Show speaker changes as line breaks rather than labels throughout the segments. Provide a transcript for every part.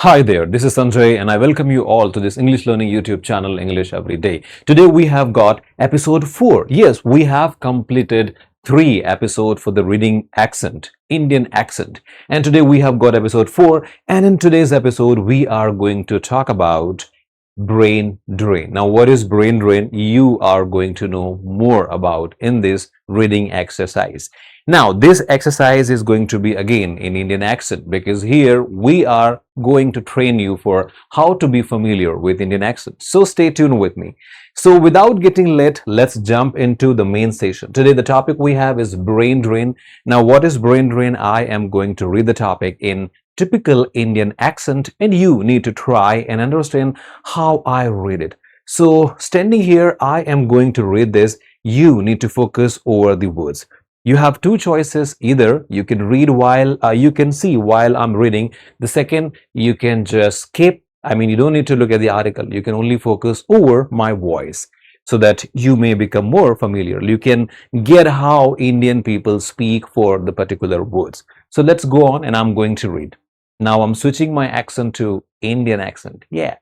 Hi there, this is Sanjay and I welcome you all to this English learning YouTube channel English Every Day. Today we have got episode 4. Yes, we have completed 3 episodes for the reading accent, Indian accent. And today we have got episode 4, and in today's episode we are going to talk about brain drain. Now, what is brain drain? You are going to know more about in this reading exercise. Now, this exercise is going to be again in Indian accent, because here we are going to train you for how to be familiar with Indian accent. So stay tuned with me. So without getting late, let's jump into the main session. Today the topic we have is brain drain. Now, what is brain drain? I am going to read the topic in typical Indian accent, and you need to try and understand how I read it. So standing here, I am going to read this. You need to focus over the words. You have two choices. Either you can read while you can see while I'm reading. The second, you can just skip. You don't need to look at the article. You can only focus over my voice so that you may become more familiar. You can get how Indian people speak for the particular words. So let's go on, and I'm going to read. Now I'm switching my accent to Indian accent. Yeah.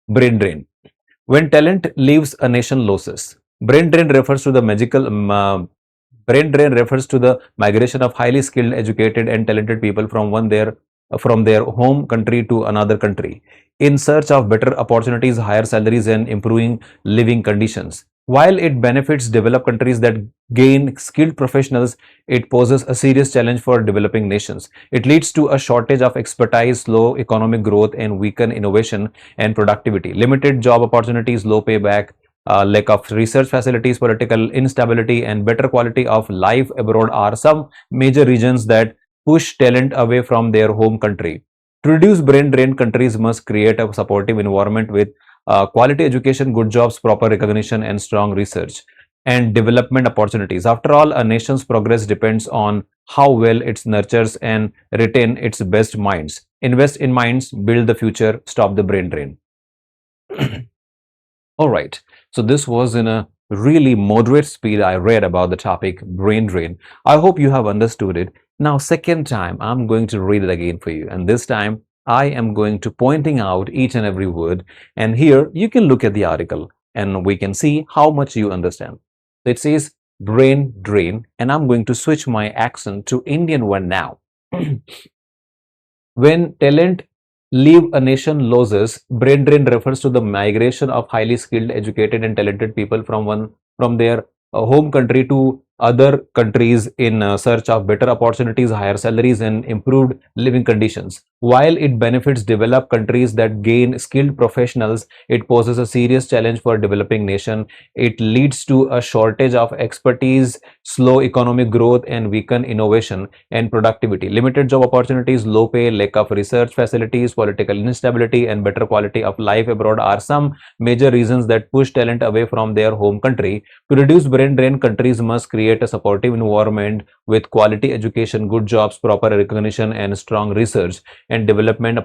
Brain drain. When talent leaves, a nation loses. Brain drain refers to the brain drain refers to the migration of highly skilled, educated, and talented people from their home country to another country in search of better opportunities, higher salaries, and improving living conditions. While it benefits developed countries that gain skilled professionals, it poses a serious challenge for developing nations. It leads to a shortage of expertise, slow economic growth, and weaken innovation and productivity. Limited job opportunities, low payback, lack of research facilities, political instability, and better quality of life abroad are some major reasons that push talent away from their home country. To reduce brain drain, countries must create a supportive environment with quality education, good jobs, proper recognition, and strong research and development opportunities. After all, a nation's progress depends on how well it nurtures and retain its best minds. Invest in minds, build the future, stop the brain drain. All right. So this was in a really moderate speed. I read about the topic brain drain. I hope you have understood it. Now, second time, I'm going to read it again for you. And this time, I am going to pointing out each and every word. And here you can look at the article and we can see how much you understand. It says brain drain, and I'm going to switch my accent to Indian one now. When talent leave, a nation loses. Brain drain refers to the migration of highly skilled, educated, and talented people from their home country to other countries in search of better opportunities, higher salaries, and improved living conditions. While it benefits developed countries that gain skilled professionals, it poses a serious challenge for developing nation. It leads to a shortage of expertise, slow economic growth, and weaken innovation and productivity. Limited job opportunities, low pay, lack of research facilities, political instability, and better quality of life abroad are some major reasons that push talent away from their home country. To reduce brain drain, countries must create a supportive environment with quality education, good jobs, proper recognition, and strong research and development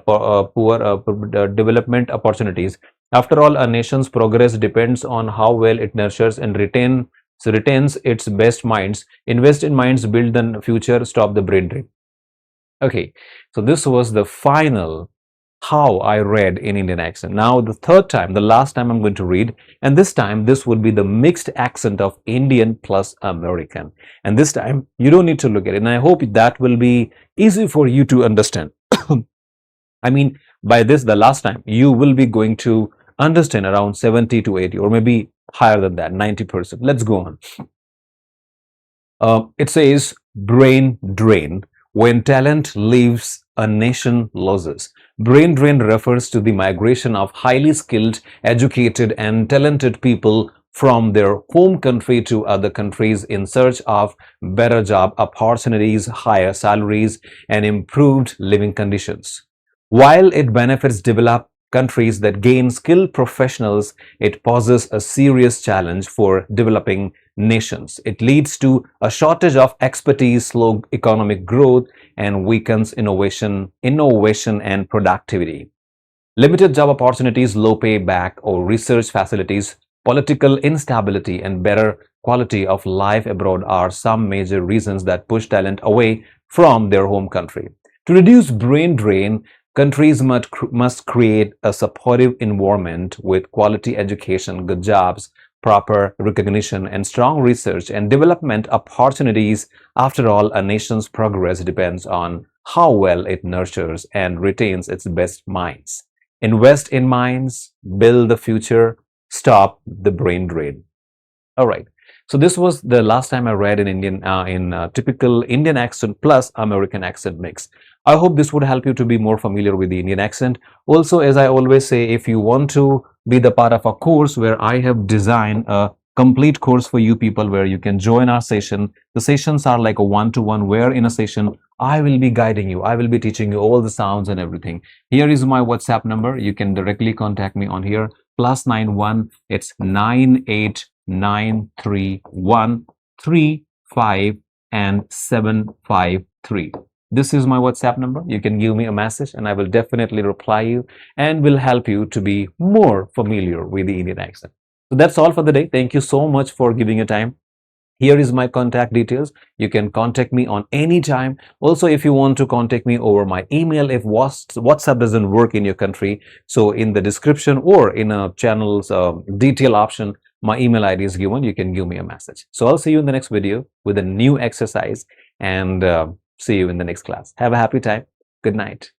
opportunities. After all, a nation's progress depends on how well it nurtures and retains its best minds. Invest in minds, build the future, stop the brain drain. Okay, so this was the final how I read in Indian accent. Now the third time, the last time I'm going to read, and this time this would be the mixed accent of Indian plus American. And this time you don't need to look at it, and I hope that will be easy for you to understand. By this, the last time, you will be going to understand around 70 to 80, or maybe higher than that, 90%. Let's go on. It says brain drain. When talent leaves, a nation loses. Brain drain refers to the migration of highly skilled, educated, and talented people from their home country to other countries in search of better job opportunities, higher salaries, and improved living conditions. While it benefits developed countries that gain skilled professionals, it poses a serious challenge for developing nations. It leads to a shortage of expertise, slow economic growth, and weakens innovation and productivity. Limited job opportunities, low payback or research facilities, political instability, and better quality of life abroad are some major reasons that push talent away from their home country. To reduce brain drain, Countries must create a supportive environment with quality education, good jobs, proper recognition, and strong research and development opportunities. After all, a nation's progress depends on how well it nurtures and retains its best minds. Invest in minds, build the future, stop the brain drain. All right. So this was the last time I read in typical Indian accent plus American accent mix. I hope this would help you to be more familiar with the Indian accent. Also, as I always say, if you want to be the part of a course where I have designed a complete course for you people where you can join our session. The sessions are like a one-to-one where in a session I will be guiding you. I will be teaching you all the sounds and everything. Here is my WhatsApp number. You can directly contact me on here. +91. It's 9893135 and 753. This is my WhatsApp number. You can give me a message and I will definitely reply you and will help you to be more familiar with the Indian accent. So that's all for the day. Thank you so much for giving your time. Here is my contact details. You can contact me on any time. Also, if you want to contact me over my email, if WhatsApp doesn't work in your country, so in the description or in a channel's detail option, my email ID is given. You can give me a message. So I'll see you in the next video with a new exercise and see you in the next class. Have a happy time. Good night.